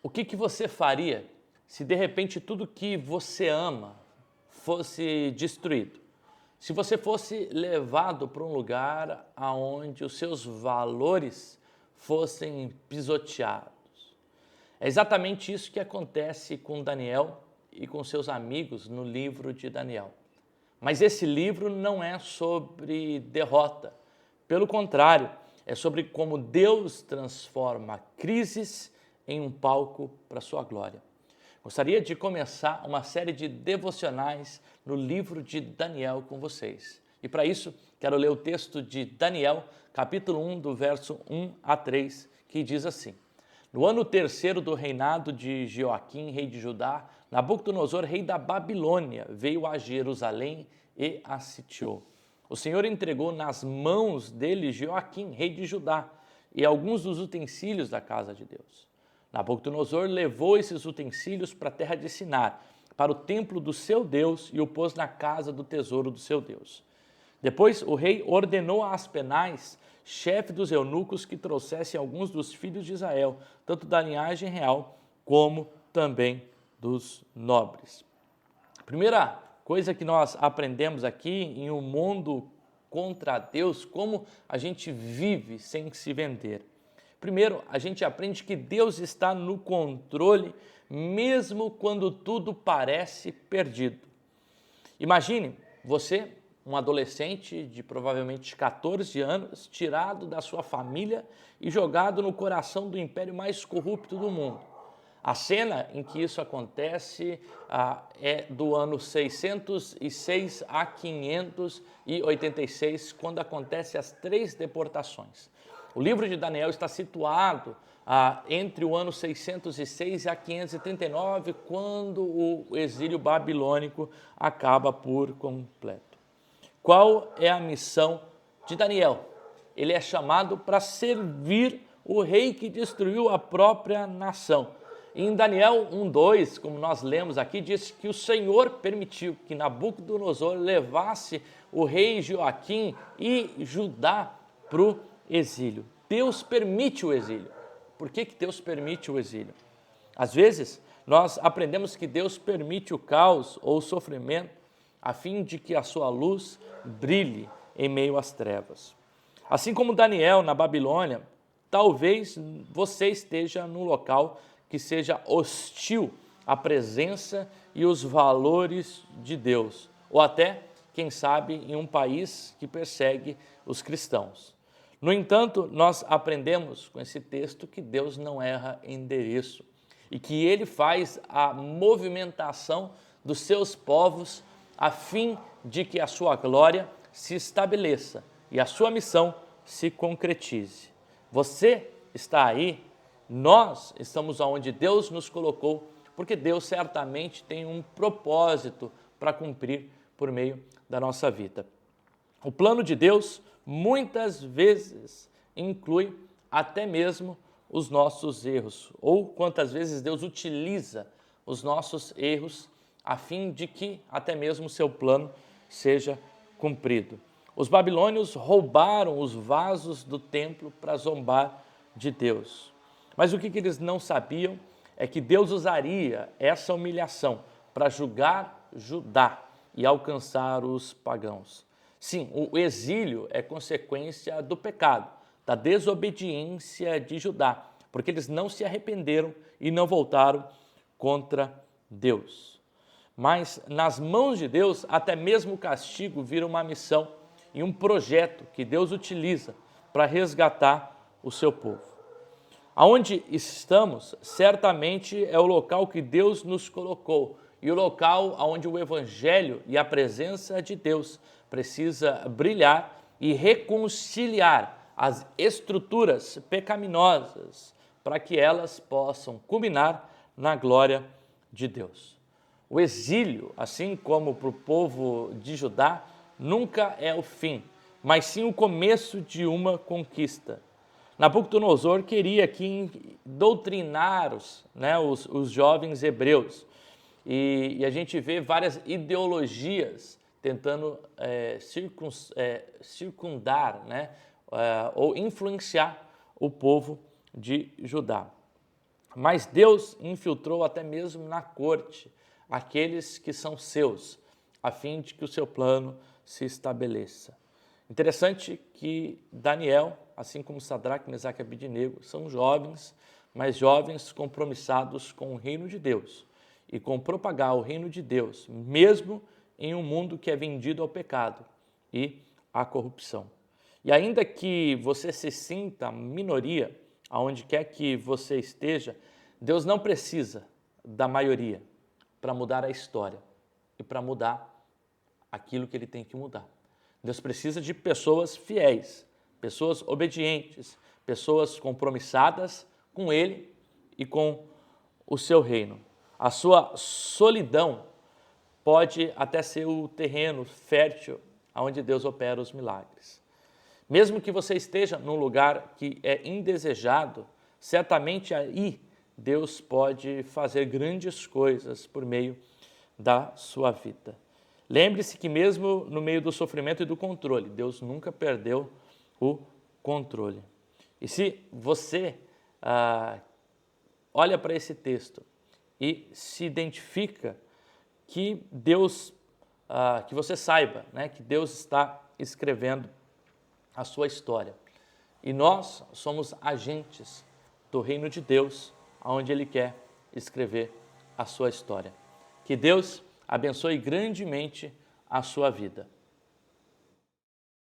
O que você faria se de repente tudo que você ama fosse destruído? Se você fosse levado para um lugar aonde os seus valores fossem pisoteados? É exatamente isso que acontece com Daniel e com seus amigos no livro de Daniel. Mas esse livro não é sobre derrota. Pelo contrário, é sobre como Deus transforma crises em um palco para a sua glória. Gostaria de começar uma série de devocionais no livro de Daniel com vocês. E para isso, quero ler o texto de Daniel, capítulo 1, do verso 1 a 3, que diz assim: No ano terceiro do reinado de Joaquim, rei de Judá, Nabucodonosor, rei da Babilônia, veio a Jerusalém e a sitiou. O Senhor entregou nas mãos dele Joaquim, rei de Judá, e alguns dos utensílios da casa de Deus. Nabucodonosor levou esses utensílios para a terra de Sinar, para o templo do seu Deus, e o pôs na casa do tesouro do seu Deus. Depois o rei ordenou a Aspenaz, chefe dos eunucos, que trouxessem alguns dos filhos de Israel, tanto da linhagem real como também dos nobres. A primeira coisa que nós aprendemos aqui em um mundo contra Deus, como a gente vive sem se vender. Primeiro, a gente aprende que Deus está no controle, mesmo quando tudo parece perdido. Imagine você, um adolescente de provavelmente 14 anos, tirado da sua família e jogado no coração do império mais corrupto do mundo. A cena em que isso acontece é do ano 606 a 586, quando acontecem as 3 deportações. O livro de Daniel está situado entre o ano 606 a 539, quando o exílio babilônico acaba por completo. Qual é a missão de Daniel? Ele é chamado para servir o rei que destruiu a própria nação. Em Daniel 1:2, como nós lemos aqui, diz que o Senhor permitiu que Nabucodonosor levasse o rei Joaquim e Judá para o exílio. Deus permite o exílio. Por que Deus permite o exílio? Às vezes, nós aprendemos que Deus permite o caos ou o sofrimento a fim de que a sua luz brilhe em meio às trevas. Assim como Daniel na Babilônia, talvez você esteja num local que seja hostil à presença e os valores de Deus, ou até, quem sabe, em um país que persegue os cristãos. No entanto, nós aprendemos com esse texto que Deus não erra endereço e que Ele faz a movimentação dos seus povos a fim de que a sua glória se estabeleça e a sua missão se concretize. Você está aí, nós estamos onde Deus nos colocou, porque Deus certamente tem um propósito para cumprir por meio da nossa vida. O plano de Deus muitas vezes inclui até mesmo os nossos erros, ou quantas vezes Deus utiliza os nossos erros a fim de que até mesmo o seu plano seja cumprido. Os babilônios roubaram os vasos do templo para zombar de Deus. Mas o que eles não sabiam é que Deus usaria essa humilhação para julgar Judá e alcançar os pagãos. Sim, o exílio é consequência do pecado, da desobediência de Judá, porque eles não se arrependeram e não voltaram contra Deus. Mas nas mãos de Deus, até mesmo o castigo vira uma missão e um projeto que Deus utiliza para resgatar o seu povo. Aonde estamos, certamente é o local que Deus nos colocou e o local onde o Evangelho e a presença de Deus precisa brilhar e reconciliar as estruturas pecaminosas para que elas possam culminar na glória de Deus. O exílio, assim como para o povo de Judá, nunca é o fim, mas sim o começo de uma conquista. Nabucodonosor queria aqui doutrinar os jovens hebreus e a gente vê várias ideologias tentando circundar ou influenciar o povo de Judá. Mas Deus infiltrou até mesmo na corte aqueles que são seus, a fim de que o seu plano se estabeleça. Interessante que Daniel, assim como Sadraque, Mesaque e Abednego, são jovens, mas jovens compromissados com o reino de Deus e com propagar o reino de Deus, mesmo em um mundo que é vendido ao pecado e à corrupção. E ainda que você se sinta minoria, aonde quer que você esteja, Deus não precisa da maioria para mudar a história e para mudar aquilo que Ele tem que mudar. Deus precisa de pessoas fiéis, pessoas obedientes, pessoas compromissadas com Ele e com o seu reino. A sua solidão pode até ser o terreno fértil onde Deus opera os milagres. Mesmo que você esteja num lugar que é indesejado, certamente aí Deus pode fazer grandes coisas por meio da sua vida. Lembre-se que mesmo no meio do sofrimento e do controle, Deus nunca perdeu o controle. E se você olha para esse texto e se identifica que Deus, que você saiba, né, que Deus está escrevendo a sua história. E nós somos agentes do reino de Deus, onde Ele quer escrever a sua história. Que Deus abençoe grandemente a sua vida.